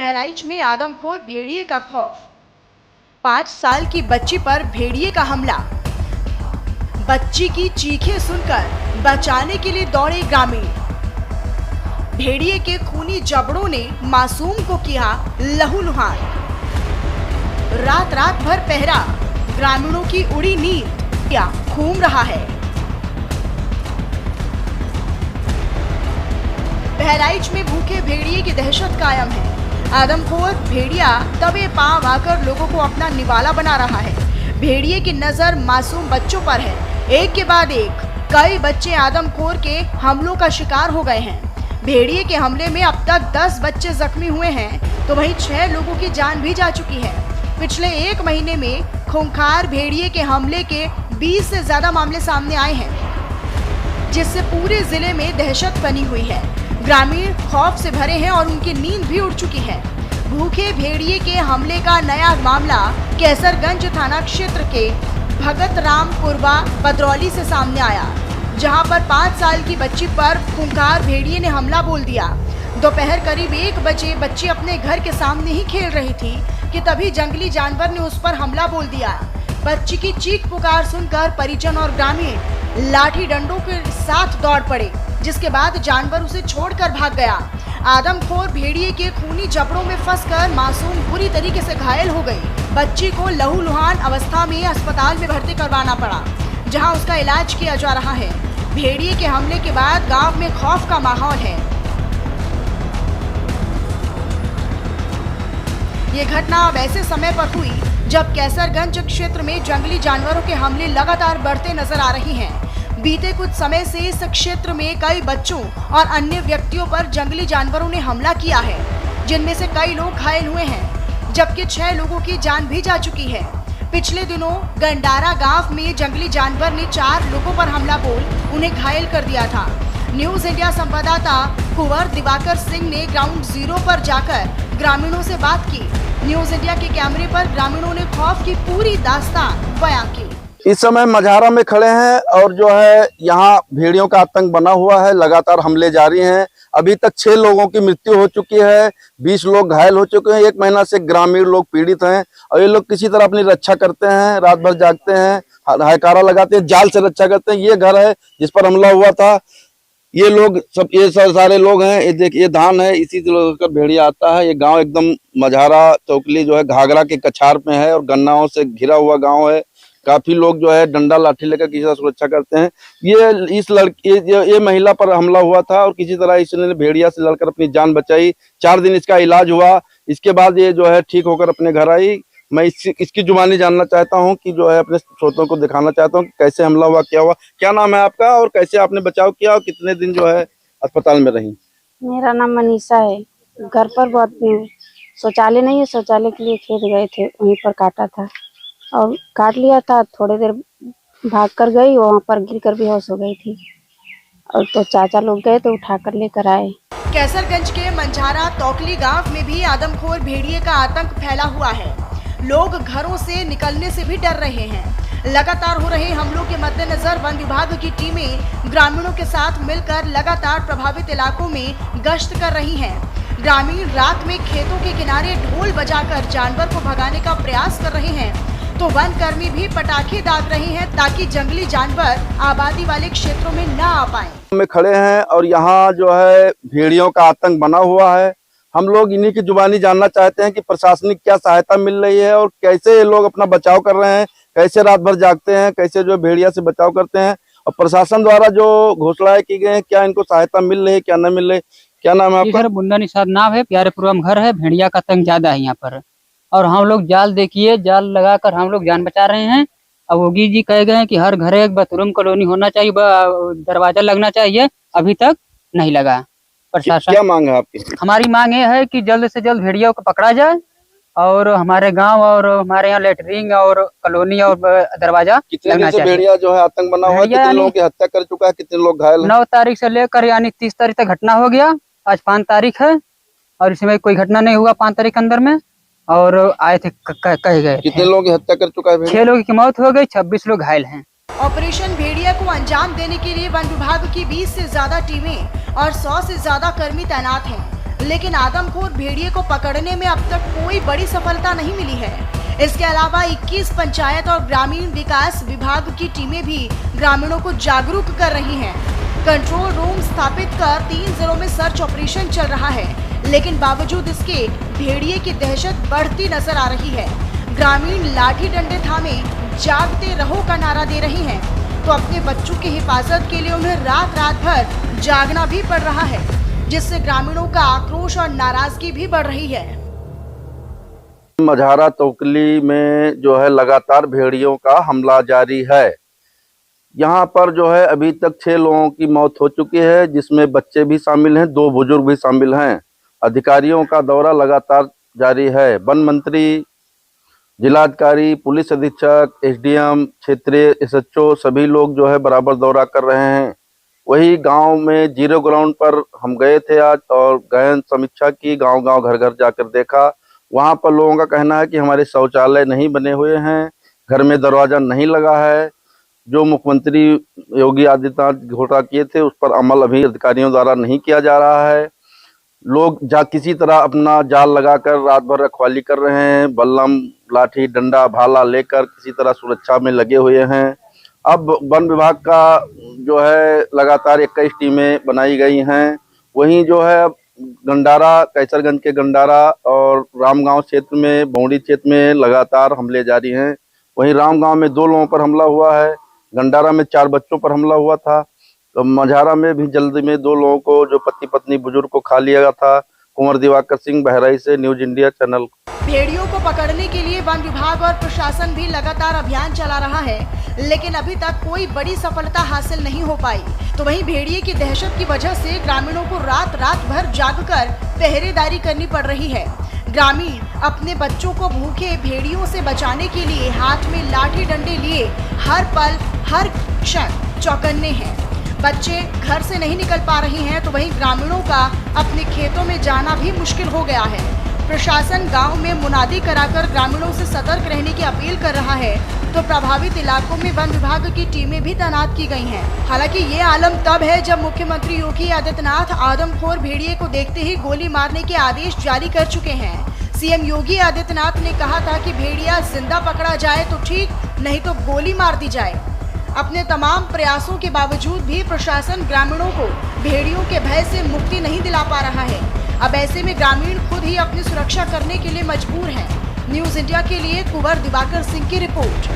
बहराइच में आदमखोर भेड़िए का खौफ। 5 साल की बच्ची पर भेड़िए का हमला। बच्ची की चीखें सुनकर बचाने के लिए दौड़े ग्रामीण। भेड़िए के खूनी जबड़ों ने मासूम को किया लहूलुहान। रात रात भर पहरा, ग्रामीणों की उड़ी नींद क्या घूम रहा है। बहराइच में भूखे भेड़िए की दहशत कायम है। आदमखोर भेड़िया दबे पांव आकर लोगों को अपना निवाला बना रहा है। भेड़िए की नजर मासूम बच्चों पर है। एक के बाद एक कई बच्चे आदमखोर के हमलों का शिकार हो गए हैं। भेड़िए के हमले में अब तक 10 बच्चे जख्मी हुए हैं तो वहीं 6 लोगों की जान भी जा चुकी है। पिछले 1 महीने में खूंखार भेड़िए के हमले के 20 से ज्यादा मामले सामने आए हैं, जिससे पूरे जिले में दहशत बनी हुई है। ग्रामीण खौफ से भरे हैं और उनकी नींद भी उड़ चुकी है। भूखे भेड़िए के हमले का नया मामला कैसरगंज थाना क्षेत्र के भगत रामपुरवा बदरौली से सामने आया, जहां पर 5 साल की बच्ची पर खूंखार भेड़िए ने हमला बोल दिया। दोपहर करीब 1 बजे बच्ची अपने घर के सामने ही खेल रही थी कि तभी जंगली जानवर ने उस पर हमला बोल दिया। बच्ची की चीख पुकार सुनकर परिजन और ग्रामीण लाठी डंडों के साथ दौड़ पड़े, जिसके बाद जानवर उसे छोड़कर भाग गया। आदमखोर भेड़िए के खूनी जबड़ों में फंसकर मासूम बुरी तरीके से घायल हो गई। बच्ची को लहूलुहान अवस्था में अस्पताल में भर्ती करवाना पड़ा, जहां उसका इलाज किया जा रहा है। भेड़िए के हमले के बाद गांव में खौफ का माहौल है। ये घटना अब ऐसे समय पर हुई जब कैसरगंज क्षेत्र में जंगली जानवरों के हमले लगातार बढ़ते नजर आ रही हैं। बीते कुछ समय से इस क्षेत्र में कई बच्चों और अन्य व्यक्तियों पर जंगली जानवरों ने हमला किया है, जिनमें से कई लोग घायल हुए हैं, जबकि 6 लोगों की जान भी जा चुकी है। पिछले दिनों गंडारा गांव में जंगली जानवर ने 4 लोगों पर हमला बोल उन्हें घायल कर दिया था। न्यूज इंडिया संवाददाता कुंवर दिवाकर सिंह ने ग्राउंड जीरो पर जाकर ग्रामीणों से बात की। न्यूज इंडिया के कैमरे पर ग्रामीणों ने खौफ की पूरी दास्तान बयां की। इस समय मझारा में खड़े हैं और जो है यहाँ भेड़ियों का आतंक बना हुआ है। लगातार हमले जारी हैं। अभी तक 6 लोगों की मृत्यु हो चुकी है, 20 लोग घायल हो चुके हैं। 1 महीना से ग्रामीण लोग पीड़ित हैं और ये लोग किसी तरह अपनी रक्षा करते हैं। रात भर जागते हैं, हायकारा लगाते हैं, जाल से रक्षा करते हैं। ये घर है जिस पर हमला हुआ था। ये लोग सब सारे लोग हैं। ये देखिए, ये धान है, इसी से होकर भेड़िया आता है। ये गांव एकदम मझारा चौकली जो है घाघरा के कछार में है और गन्नाओं से घिरा हुआ गांव है। काफी लोग जो है डंडा लाठी लेकर किसी तरह सुरक्षा करते हैं। ये इस लड़की ये महिला पर हमला हुआ था और किसी तरह इसने भेड़िया से लड़कर अपनी जान बचाई। 4 दिन इसका इलाज हुआ। इसके बाद ये जो है ठीक होकर अपने घर आई। मैं इसकी जुबानी जानना चाहता हूं कि जो है अपने श्रोतों को दिखाना चाहता हूं कि कैसे हमला हुआ, क्या हुआ। क्या नाम है आपका और कैसे आपने बचाव किया और कितने दिन जो है अस्पताल में रही? मेरा नाम मनीषा है। घर पर बहुत शौचालय नहीं है, शौचालय के लिए खेत गए थे, वहीं पर काटा था और काट लिया था। थोड़ी देर भाग कर गई, वहाँ पर गिरकर बेहोश हो गई थी और तो चाचा लोग गए तो उठाकर लेकर आए। कैसरगंज के मंझारा तौकली गांव में भी आदमखोर भेड़िए का आतंक फैला हुआ है। लोग घरों से निकलने से भी डर रहे हैं। लगातार हो रहे हमलों के मद्देनजर वन विभाग की टीमें ग्रामीणों के साथ मिलकर लगातार प्रभावित इलाकों में गश्त कर रही हैं। ग्रामीण रात में खेतों के किनारे ढोल बजाकर जानवर को भगाने का प्रयास कर रहे हैं, तो वन कर्मी भी पटाखे दाग रहे हैं ताकि जंगली जानवर आबादी वाले क्षेत्रों में न आ पाएं। में खड़े हैं और यहाँ जो है भेड़ियों का आतंक बना हुआ है। हम लोग इन्हीं की जुबानी जानना चाहते हैं कि प्रशासनिक क्या सहायता मिल रही है और कैसे ये लोग अपना बचाव कर रहे हैं, कैसे रात भर जागते हैं, कैसे जो भेड़िया से बचाव करते हैं और प्रशासन द्वारा जो घोषणाएं की गई हैं क्या इनको सहायता मिल रही है, क्या न मिल रही। क्या नाम है आपका? बुंदा निषाद नाम है। प्यारेपुरम घर है। भेड़िया का आतंक ज्यादा है यहाँ पर और हम लोग जाल देखिए, जाल लगाकर हम लोग जान बचा रहे हैं। अब योगी जी कह गए हैं कि हर घर एक बाथरूम कॉलोनी होना चाहिए, दरवाजा लगना चाहिए। अभी तक नहीं लगा। प्रशासन क्या मांग है आपकी? हमारी मांग ये है कि जल्द से जल्द भेड़िया को पकड़ा जाए और हमारे गांव और हमारे यहाँ लेटरिंग और कॉलोनी और दरवाजा लगना चाहिए। भेड़िया जो है आतंक बना हुआ है, कितने लोगों की हत्या कर चुका है, कितने लोग घायल? 9 तारीख से लेकर यानी 30 तारीख तक घटना हो गया। आज 5 तारीख है और इसमें कोई घटना नहीं हुआ 5 तारीख के अंदर में। और आए थे कहे गए कितने लोगों की हत्या कर चुका है? 6 लोगों की मौत हो गई, 26 लोग घायल हैं। ऑपरेशन भेड़िया को अंजाम देने के लिए वन विभाग की 20 से ज्यादा टीमें और 100 से ज्यादा कर्मी तैनात हैं। लेकिन आदमखोर भेड़िए को पकड़ने में अब तक कोई बड़ी सफलता नहीं मिली है। इसके अलावा 21 पंचायत और ग्रामीण विकास विभाग की टीमें भी ग्रामीणों को जागरूक कर रही हैं। कंट्रोल रूम स्थापित कर 3 जिलों में सर्च ऑपरेशन चल रहा है, लेकिन बावजूद इसके भेड़िए की दहशत बढ़ती नजर आ रही है। ग्रामीण लाठी डंडे थामे जागते रहो का नारा दे रहे हैं, तो अपने बच्चों की हिफाजत के लिए उन्हें रात रात भर जागना भी पड़ रहा है, जिससे ग्रामीणों का आक्रोश और नाराजगी भी बढ़ रही है। मझारा तोकली में जो है लगातार भेड़ियों का हमला जारी है। यहाँ पर जो है अभी तक 6 लोगों की मौत हो चुकी है, जिसमें बच्चे भी शामिल हैं, 2 बुजुर्ग भी शामिल हैं। अधिकारियों का दौरा लगातार जारी है। वन मंत्री, जिलाधिकारी, पुलिस अधीक्षक, एसडीएम, क्षेत्रीय एसएचओ सभी लोग जो है बराबर दौरा कर रहे हैं। वही गांव में जीरो ग्राउंड पर हम गए थे आज और गहन समीक्षा की, गांव-गांव घर-घर जाकर देखा। वहां पर लोगों का कहना है कि हमारे शौचालय नहीं बने हुए हैं, घर में दरवाजा नहीं लगा है। जो मुख्यमंत्री योगी आदित्यनाथ घोषणा किए थे उस पर अमल अभी अधिकारियों द्वारा नहीं किया जा रहा है। लोग किसी तरह अपना जाल लगाकर रात भर रखवाली कर रहे हैं, बल्लम, लाठी, डंडा, भाला लेकर किसी तरह सुरक्षा में लगे हुए हैं। अब वन विभाग का जो है लगातार 21 टीमें बनाई गई हैं। वहीं जो है गंडारा, कैसरगंज के गंडारा और रामगांव क्षेत्र में, बौड़ी क्षेत्र में लगातार हमले जारी हैं। वहीं रामगांव में 2 लोगों पर हमला हुआ है, गंडारा में 4 बच्चों पर हमला हुआ था, तो मझारा में भी जल्दी में 2 लोगों को जो पति पत्नी बुजुर्ग को खा लिया गया था। कुंवर दिवाकर सिंह, बहराइच से, न्यूज इंडिया चैनल। भेड़ियों को पकड़ने के लिए वन विभाग और प्रशासन भी लगातार अभियान चला रहा है, लेकिन अभी तक कोई बड़ी सफलता हासिल नहीं हो पाई। तो वहीं भेड़िए की दहशत की वजह से ग्रामीणों को रात रात भर जागकर पहरेदारी करनी पड़ रही है। ग्रामीण अपने बच्चों को भूखे भेड़ियों से बचाने के लिए हाथ में लाठी डंडे लिए हर पल हर क्षण चौकन्ने हैं। बच्चे घर से नहीं निकल पा रहे हैं, तो वहीं ग्रामीणों का अपने खेतों में जाना भी मुश्किल हो गया है। प्रशासन गांव में मुनादी कराकर ग्रामीणों से सतर्क रहने की अपील कर रहा है, तो प्रभावित इलाकों में वन विभाग की टीमें भी तैनात की गई हैं। हालांकि ये आलम तब है जब मुख्यमंत्री योगी आदित्यनाथ आदमखोर भेड़िए को देखते ही गोली मारने के आदेश जारी कर चुके हैं। सीएम योगी आदित्यनाथ ने कहा था कि भेड़िया जिंदा पकड़ा जाए तो ठीक, नहीं तो गोली मार दी जाए। अपने तमाम प्रयासों के बावजूद भी प्रशासन ग्रामीणों को भेड़ियों के भय से मुक्ति नहीं दिला पा रहा है। अब ऐसे में ग्रामीण खुद ही अपनी सुरक्षा करने के लिए मजबूर हैं। न्यूज इंडिया के लिए कुंवर दिवाकर सिंह की रिपोर्ट।